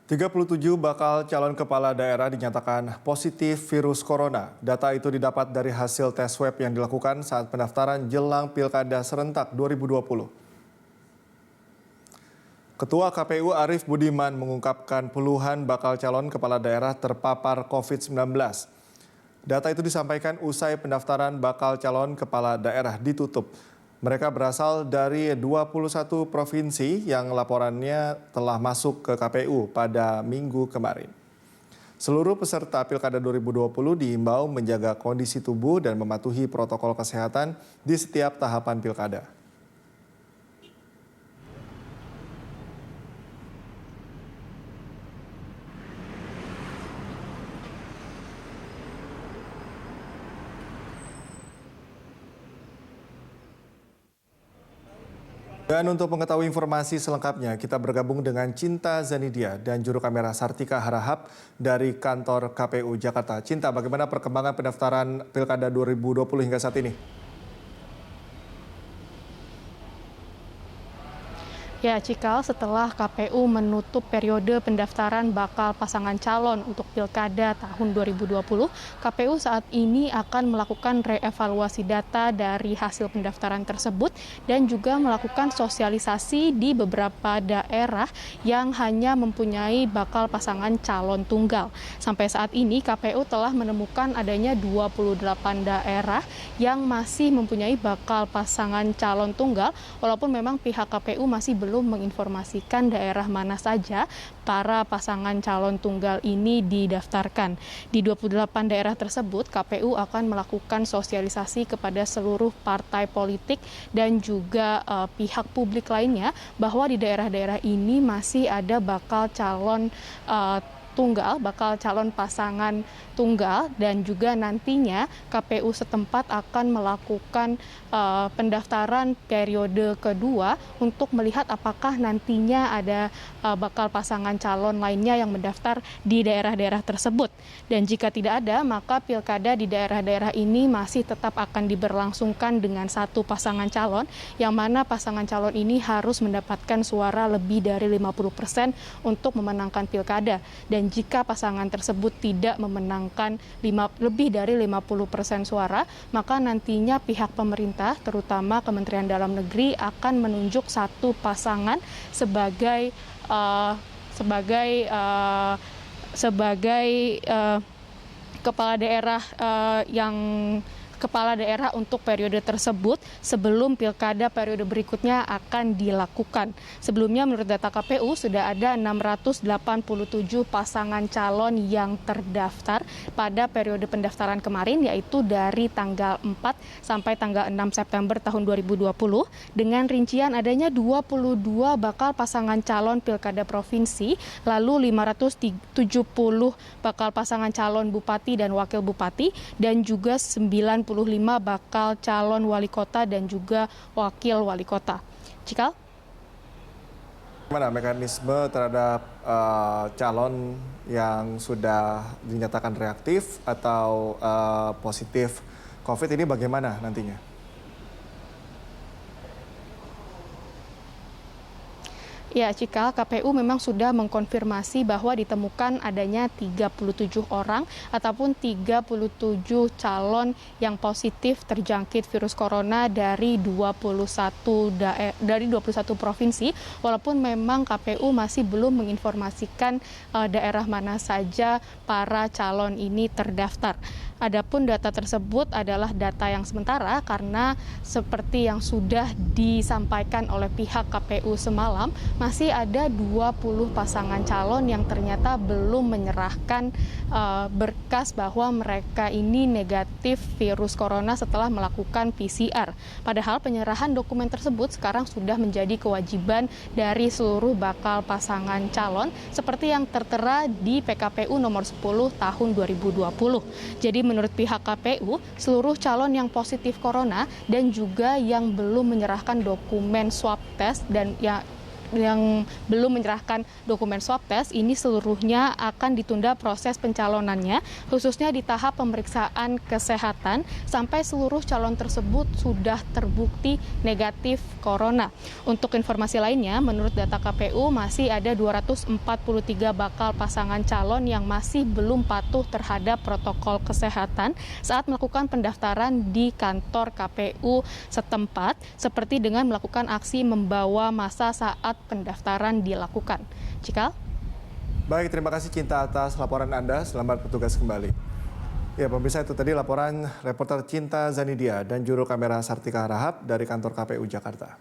37 bakal calon kepala daerah dinyatakan positif virus corona. Data itu didapat dari hasil tes swab yang dilakukan saat pendaftaran jelang Pilkada serentak 2020. Ketua KPU Arief Budiman mengungkapkan puluhan bakal calon kepala daerah terpapar COVID-19. Data itu disampaikan usai pendaftaran bakal calon kepala daerah ditutup. Mereka berasal dari 21 provinsi yang laporannya telah masuk ke KPU pada minggu kemarin. Seluruh peserta Pilkada 2020 diimbau menjaga kondisi tubuh dan mematuhi protokol kesehatan di setiap tahapan Pilkada. Dan untuk mengetahui informasi selengkapnya, kita bergabung dengan Cinta Zanidia dan juru kamera Sartika Harahap dari kantor KPU Jakarta. Cinta, bagaimana perkembangan pendaftaran Pilkada 2020 hingga saat ini? Ya, Cikal, setelah KPU menutup periode pendaftaran bakal pasangan calon untuk Pilkada tahun 2020, KPU saat ini akan melakukan reevaluasi data dari hasil pendaftaran tersebut dan juga melakukan sosialisasi di beberapa daerah yang hanya mempunyai bakal pasangan calon tunggal. Sampai saat ini KPU telah menemukan adanya 28 daerah yang masih mempunyai bakal pasangan calon tunggal, walaupun memang pihak KPU masih belum menginformasikan daerah mana saja para pasangan calon tunggal ini didaftarkan. Di 28 daerah tersebut, KPU akan melakukan sosialisasi kepada seluruh partai politik dan juga pihak publik lainnya bahwa di daerah-daerah ini masih ada bakal calon bakal calon pasangan tunggal, dan juga nantinya KPU setempat akan melakukan pendaftaran periode kedua untuk melihat apakah nantinya ada bakal pasangan calon lainnya yang mendaftar di daerah-daerah tersebut. Dan jika tidak ada, maka pilkada di daerah-daerah ini masih tetap akan diberlangsungkan dengan satu pasangan calon, yang mana pasangan calon ini harus mendapatkan suara lebih dari 50% untuk memenangkan pilkada. Dan jika pasangan tersebut tidak memenangkan lebih dari 50% suara, maka nantinya pihak pemerintah, terutama Kementerian Dalam Negeri, akan menunjuk satu pasangan sebagai kepala daerah kepala daerah untuk periode tersebut sebelum pilkada periode berikutnya akan dilakukan. Sebelumnya menurut data KPU sudah ada 687 pasangan calon yang terdaftar pada periode pendaftaran kemarin, yaitu dari tanggal 4 sampai tanggal 6 September tahun 2020 dengan rincian adanya 22 bakal pasangan calon pilkada provinsi, lalu 570 bakal pasangan calon bupati dan wakil bupati, dan juga 95 bakal calon wali kota dan juga wakil wali kota. Cikal? Bagaimana mekanisme terhadap calon yang sudah dinyatakan reaktif atau positif COVID ini, bagaimana nantinya? Ya, Cikal, KPU memang sudah mengkonfirmasi bahwa ditemukan adanya 37 orang ataupun 37 calon yang positif terjangkit virus corona dari 21 provinsi, walaupun memang KPU masih belum menginformasikan daerah mana saja para calon ini terdaftar. Adapun data tersebut adalah data yang sementara karena seperti yang sudah disampaikan oleh pihak KPU semalam, masih ada 20 pasangan calon yang ternyata belum menyerahkan berkas bahwa mereka ini negatif virus corona setelah melakukan PCR. Padahal penyerahan dokumen tersebut sekarang sudah menjadi kewajiban dari seluruh bakal pasangan calon seperti yang tertera di PKPU nomor 10 tahun 2020. Jadi menurut pihak KPU, seluruh calon yang positif corona dan juga yang belum menyerahkan dokumen swab test dan yang belum menyerahkan dokumen swab test ini seluruhnya akan ditunda proses pencalonannya, khususnya di tahap pemeriksaan kesehatan sampai seluruh calon tersebut sudah terbukti negatif corona. Untuk informasi lainnya, menurut data KPU masih ada 243 bakal pasangan calon yang masih belum patuh terhadap protokol kesehatan saat melakukan pendaftaran di kantor KPU setempat, seperti dengan melakukan aksi membawa massa saat pendaftaran dilakukan. Cikal? Baik, terima kasih Cinta atas laporan Anda. Selamat bertugas kembali. Ya, pemirsa, itu tadi laporan reporter Cinta Zanidia dan juru kamera Sartika Harahap dari kantor KPU Jakarta.